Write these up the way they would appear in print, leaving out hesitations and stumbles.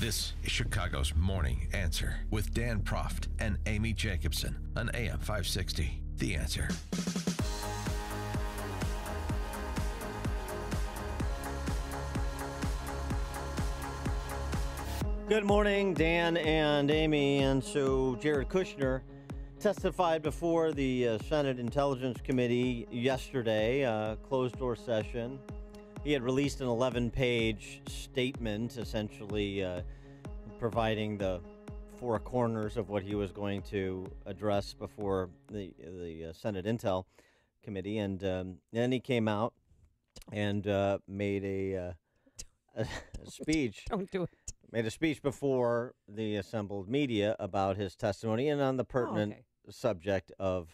This is Chicago's Morning Answer with Dan Proft and Amy Jacobson on AM 560. The Answer. Good morning, Dan and Amy. And so Jared Kushner testified before the Senate Intelligence Committee yesterday, closed-door session. He had released an 11-page statement, essentially providing the four corners of what he was going to address before the Senate Intel Committee. And then he came out and made a speech. Don't do it. Made a speech before the assembled media about his testimony and on the pertinent subject of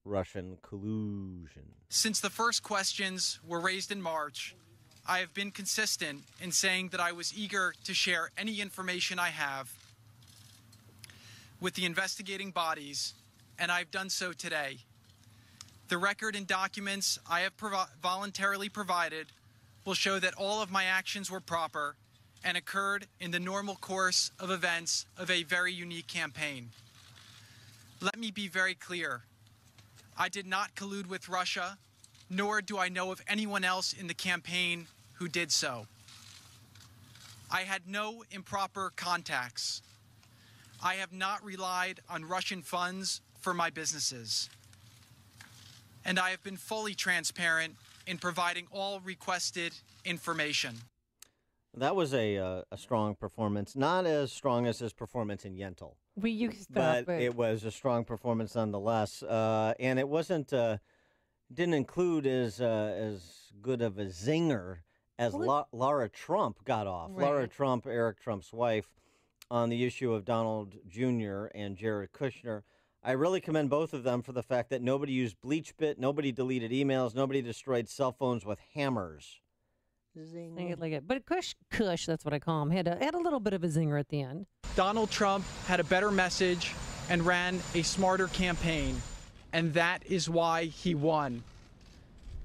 Russian collusion. Since the first questions were raised in March, I have been consistent in saying that I was eager to share any information I have with the investigating bodies, and I've done so today. The record and documents I have voluntarily provided will show that all of my actions were proper and occurred in the normal course of events of a very unique campaign. Let me be very clear. I did not collude with Russia, nor do I know of anyone else in the campaign who did so. I had no improper contacts. I have not relied on Russian funds for my businesses. And I have been fully transparent in providing all requested information. That was a strong performance, not as strong as his performance in Yentl. We used that, but it was a strong performance nonetheless, and it wasn't didn't include as good of a zinger as Laura Trump got off. Right. Laura Trump, Eric Trump's wife, on the issue of Donald Jr. and Jared Kushner. I really commend both of them for the fact that nobody used BleachBit, nobody deleted emails, nobody destroyed cell phones with hammers. Zing. Saying it like it. But Kush, that's what I call him, had a little bit of a zinger at the end. Donald Trump had a better message and ran a smarter campaign, and that is why he won.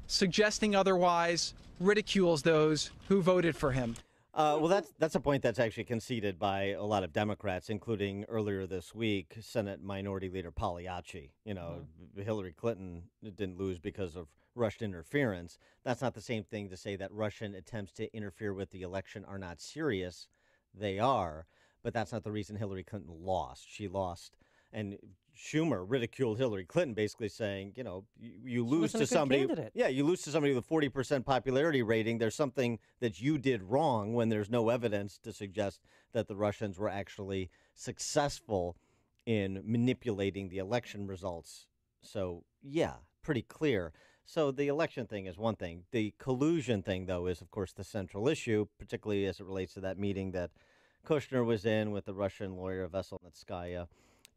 Suggesting otherwise ridicules those who voted for him. Well, that's a point that's actually conceded by a lot of Democrats, including earlier this week, Senate Minority Leader Pagliacci. You know, Hillary Clinton didn't lose because of Russian interference. That's not the same thing to say that Russian attempts to interfere with the election are not serious. They are, but that's not the reason Hillary Clinton lost. She lost, and Schumer ridiculed Hillary Clinton, basically saying, you know, you lose to somebody. Yeah, you lose to somebody with a 40% popularity rating. There's something that you did wrong when there's no evidence to suggest that the Russians were actually successful in manipulating the election results. So, yeah, pretty clear. So the election thing is one thing. The collusion thing, though, is, of course, the central issue, particularly as it relates to that meeting that Kushner was in with the Russian lawyer Veselnitskaya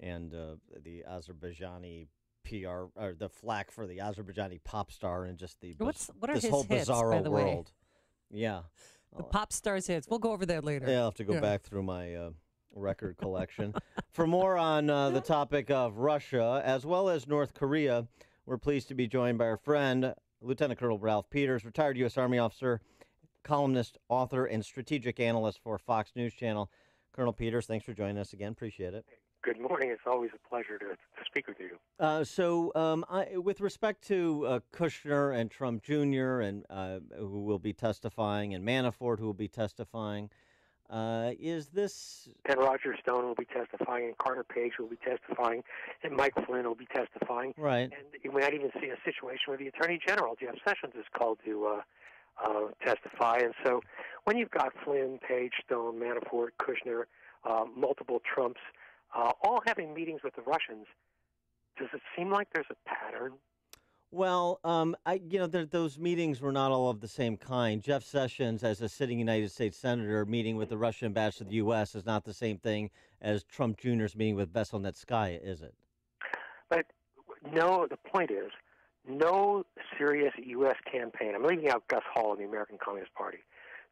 and the Azerbaijani PR, or the flack for the Azerbaijani pop star, and just the what are this his whole hits, bizarro by the world. Way? Yeah. The pop stars hits. We'll go over that later. Yeah, I'll have to go back through my record collection. For more on the topic of Russia, as well as North Korea, we're pleased to be joined by our friend, Lieutenant Colonel Ralph Peters, retired U.S. Army officer, columnist, author, and strategic analyst for Fox News Channel. Colonel Peters, thanks for joining us again. Appreciate it. Good morning. It's always a pleasure to speak with you. With respect to Kushner and Trump Jr., and who will be testifying, and Manafort, who will be testifying, is this... And Roger Stone will be testifying, and Carter Page will be testifying, and Mike Flynn will be testifying. Right. And you might even see a situation where the Attorney General, Jeff Sessions, is called to testify. And so when you've got Flynn, Page, Stone, Manafort, Kushner, multiple Trumps, all having meetings with the Russians, does it seem like there's a pattern? Well, those meetings were not all of the same kind. Jeff Sessions, as a sitting United States senator, meeting with the Russian ambassador to the U.S. is not the same thing as Trump Jr.'s meeting with Veselnitskaya, is it? But no, the point is, no serious U.S. campaign, I'm leaving out Gus Hall and the American Communist Party,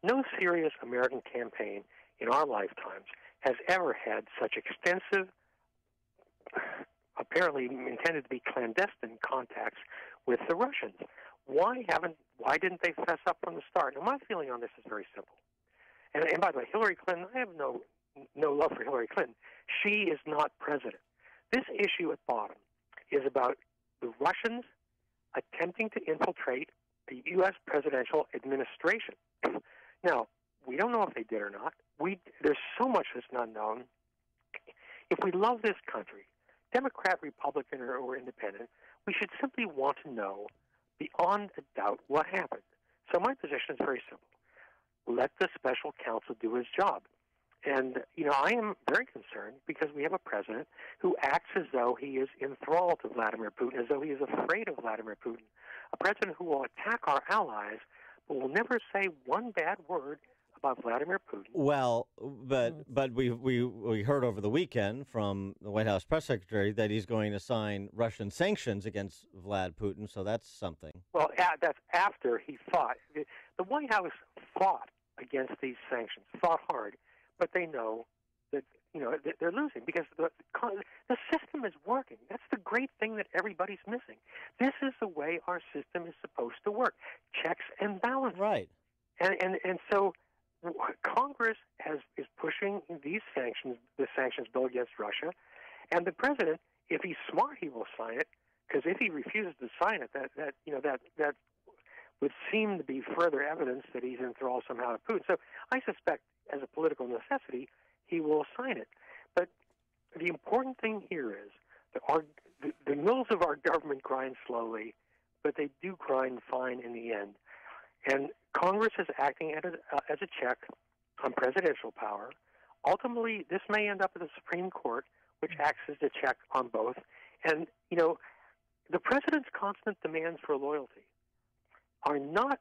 no serious American campaign in our lifetimes has ever had such extensive, apparently intended to be clandestine contacts with the Russians. Why didn't they fess up from the start? Now, my feeling on this is very simple. And by the way, Hillary Clinton, I have no love for Hillary Clinton. She is not president. This issue at bottom is about the Russians attempting to infiltrate the U.S. presidential administration. Now, we don't know if they did or not. There's so much that's not known. If we love this country, Democrat, Republican, or independent, we should simply want to know beyond a doubt what happened. So my position is very simple. Let the special counsel do his job. And, I am very concerned because we have a president who acts as though he is enthralled to Vladimir Putin, as though he is afraid of Vladimir Putin, a president who will attack our allies but will never say one bad word about Vladimir Putin. Well, but we heard over the weekend from the White House press secretary that he's going to sign Russian sanctions against Vlad Putin, so that's something. Well, that's after he fought. The White House fought against these sanctions, fought hard, but they know that they're losing because the system is working. That's the great thing that everybody's missing. This is the way our system is supposed to work: checks and balances. Right. And so Congress is pushing these sanctions, the sanctions bill against Russia, and the president, if he's smart, he will sign it. Because if he refuses to sign it, that would seem to be further evidence that he's enthralled somehow to Putin. So I suspect, as a political necessity, he will sign it. But the important thing here is that the mills of our government grind slowly, but they do grind fine in the end. And Congress is acting as a check on presidential power. Ultimately, this may end up at the Supreme Court, which acts as a check on both. And, the president's constant demands for loyalty are not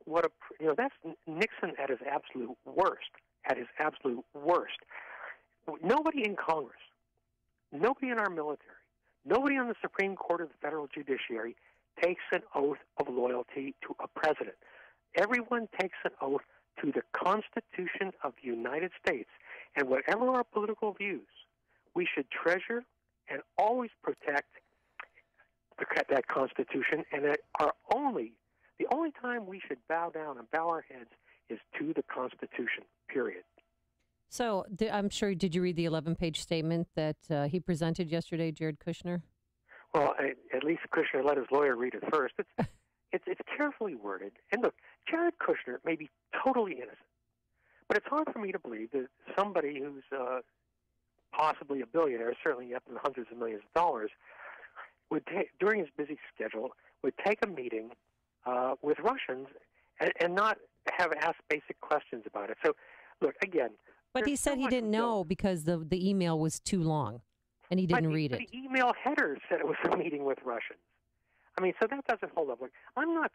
that's Nixon at his absolute worst. At his absolute worst. Nobody in Congress, nobody in our military, nobody on the Supreme Court or the federal judiciary takes an oath of loyalty to a president. Everyone takes an oath to the Constitution of the United States. And whatever our political views, we should treasure and always protect that Constitution. And that the only time we should bow down and bow our heads is to the Constitution, period. So I'm sure, did you read the 11-page statement that he presented yesterday, Jared Kushner? Well, at least Kushner let his lawyer read it first. It's carefully worded. And look, Jared Kushner may be totally innocent, but it's hard for me to believe that somebody who's possibly a billionaire, certainly up in the hundreds of millions of dollars, during his busy schedule, would take a meeting with Russians and not have asked basic questions about it. So, look, again. But he said he didn't know because the email was too long, and he didn't read it. The email header said it was a meeting with Russians. I mean, so that doesn't hold up. Like, I'm not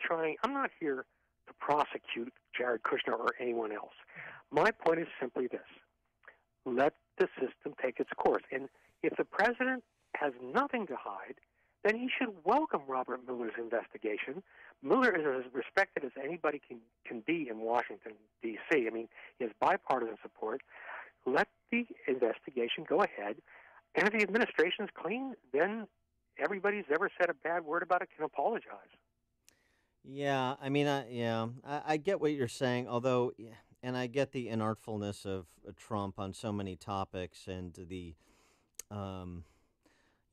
here to prosecute Jared Kushner or anyone else. My point is simply this. Let the system take its course. And if the president has nothing to hide, then he should welcome Robert Mueller's investigation. Mueller is as respected as anybody can be in Washington, D.C. I mean, he has bipartisan support. Let the investigation go ahead. And if the administration's clean, then everybody who's ever said a bad word about it can apologize. Yeah, I mean, I get what you're saying, although, and I get the inartfulness of Trump on so many topics and the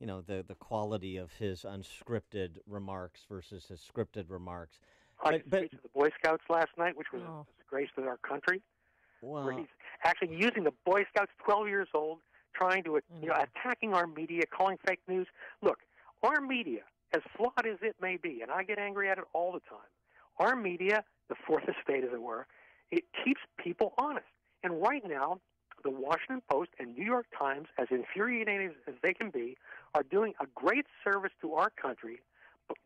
the quality of his unscripted remarks versus his scripted remarks. Like the speech of the Boy Scouts last night, which was a disgrace to our country, where he's actually using the Boy Scouts, 12 years old, trying to, attacking our media, calling fake news. Look, our media, as flawed as it may be, and I get angry at it all the time, our media, the fourth estate as it were, it keeps people honest. And right now, the Washington Post and New York Times, as infuriating as they can be, are doing a great service to our country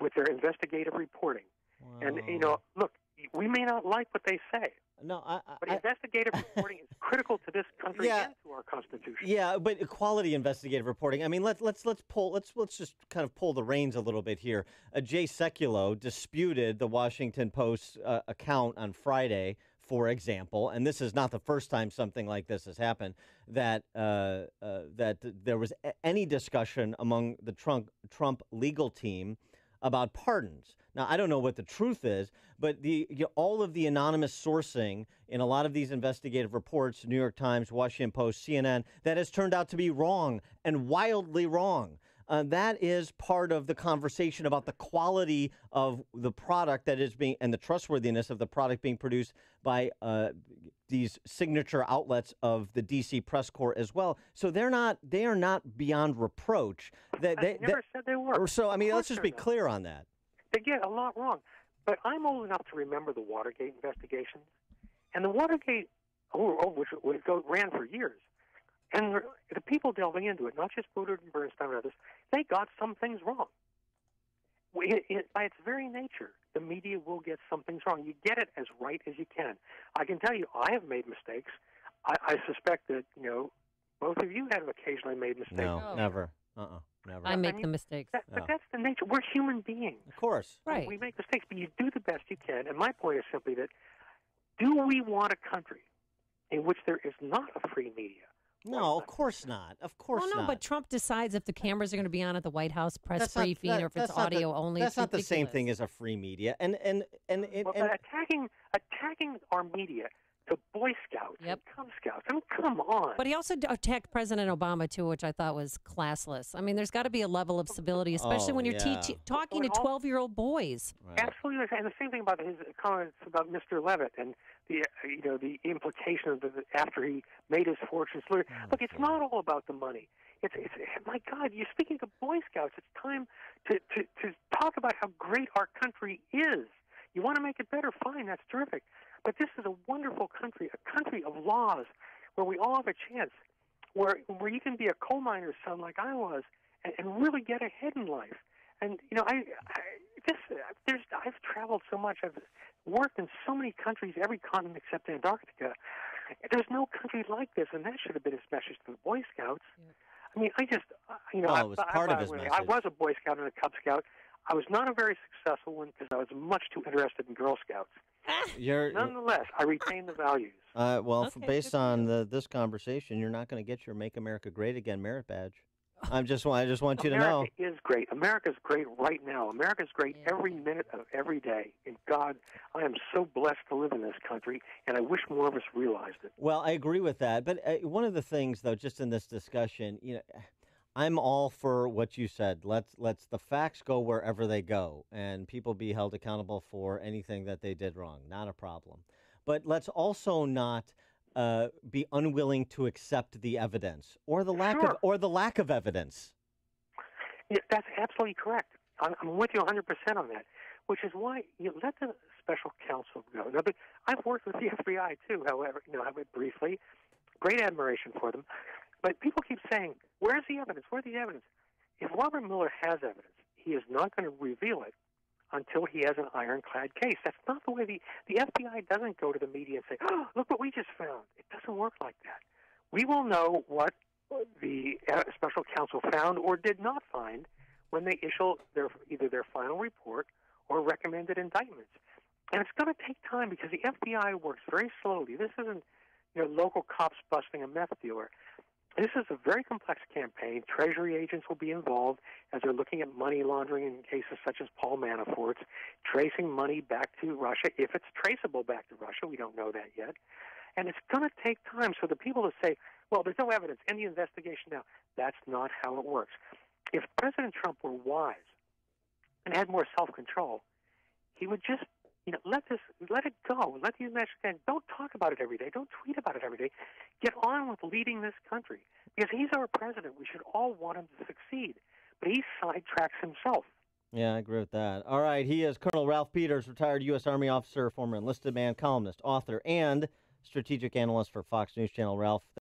with their investigative reporting. Wow. And, look, we may not like what they say. No, but investigative reporting is critical to this country and to our Constitution. Yeah, but quality investigative reporting. I mean, let's just kind of pull the reins a little bit here. Jay Sekulow disputed the Washington Post account on Friday, for example, and this is not the first time something like this has happened. That there was any discussion among the Trump legal team about pardons. Now, I don't know what the truth is, but all of the anonymous sourcing in a lot of these investigative reports, New York Times, Washington Post, CNN, that has turned out to be wrong and wildly wrong. That is part of the conversation about the quality of the product that is being, and the trustworthiness of the product being produced by these signature outlets of the D.C. press corps as well. So they are not beyond reproach. I never said they were. So, I mean, Of let's course just be they're not. clear on that. They get a lot wrong. But I'm old enough to remember the Watergate investigations. And the Watergate, which ran for years. And the people delving into it, not just Woodward and Bernstein and others, they got some things wrong. By its very nature, the media will get some things wrong. You get it as right as you can. I can tell you, I have made mistakes. I suspect that, both of you have occasionally made mistakes. No, never. Never. I make the mistakes. But that's the nature. We're human beings. Of course. Right. We make mistakes, but you do the best you can. And my point is simply that, do we want a country in which there is not a free media? No, of course not. Of course Well, no, not. but Trump decides if the cameras are going to be on at the White House press That's not- briefing that- or if it's that's not the- audio only. That's It's not the same ridiculous. thing as a free media. But attacking our media to Boy Scouts Yep. and Cub Scouts, I mean, come on. But he also attacked President Obama, too, which I thought was classless. I mean, there's got to be a level of civility, especially when you're talking to 12-year-old boys. Right. Absolutely, and the same thing about his comments about Mr. Levitt and the the implication of after he made his fortune. Look, it's not all about the money. It's my God, you're speaking to Boy Scouts. It's time to talk about how great our country is. You want to make it better? Fine, that's terrific. But this is a wonderful country, a country of laws, where we all have a chance, where you can be a coal miner's son like I was, and really get ahead in life. And I've traveled so much. I've worked in so many countries, every continent except Antarctica. There's no country like this, and that should have been his message to the Boy Scouts. Yeah. I mean, I just, Well, it was part of his message. I was a Boy Scout and a Cub Scout. I was not a very successful one because I was much too interested in Girl Scouts. Nonetheless, I retain the values. Based on this conversation, you're not going to get your "Make America Great Again" merit badge. I just want you to know. America is great. America's great right now. America's great every minute of every day. And God, I am so blessed to live in this country, and I wish more of us realized it. Well, I agree with that. But one of the things, though, just in this discussion, I'm all for what you said. Let's the facts go wherever they go, and people be held accountable for anything that they did wrong. Not a problem. But let's also not be unwilling to accept the evidence or the lack of evidence. Yeah, that's absolutely correct. I'm with you 100% on that. Which is why let the special counsel go. Now, but I've worked with the FBI too. However, briefly, great admiration for them. But people keep saying, "Where's the evidence? Where's the evidence?" If Robert Mueller has evidence, he is not going to reveal it until he has an ironclad case. That's not the way the FBI doesn't go to the media and say, "Oh, look what we just found." It doesn't work like that. We will know what the special counsel found or did not find when they issue either their final report or recommended indictments. And it's going to take time because the FBI works very slowly. This isn't local cops busting a meth dealer. This is a very complex campaign. Treasury agents will be involved as they're looking at money laundering in cases such as Paul Manafort's, tracing money back to Russia. If it's traceable back to Russia, we don't know that yet. And it's going to take time. So the people that say, well, there's no evidence, end the investigation now, that's not how it works. If President Trump were wise and had more self-control, he would just let it go. Let the investigation. Don't talk about it every day. Don't tweet about it every day. Get on with leading this country because he's our president. We should all want him to succeed, but he sidetracks himself. Yeah, I agree with that. All right, he is Colonel Ralph Peters, retired U.S. Army officer, former enlisted man, columnist, author, and strategic analyst for Fox News Channel. Ralph,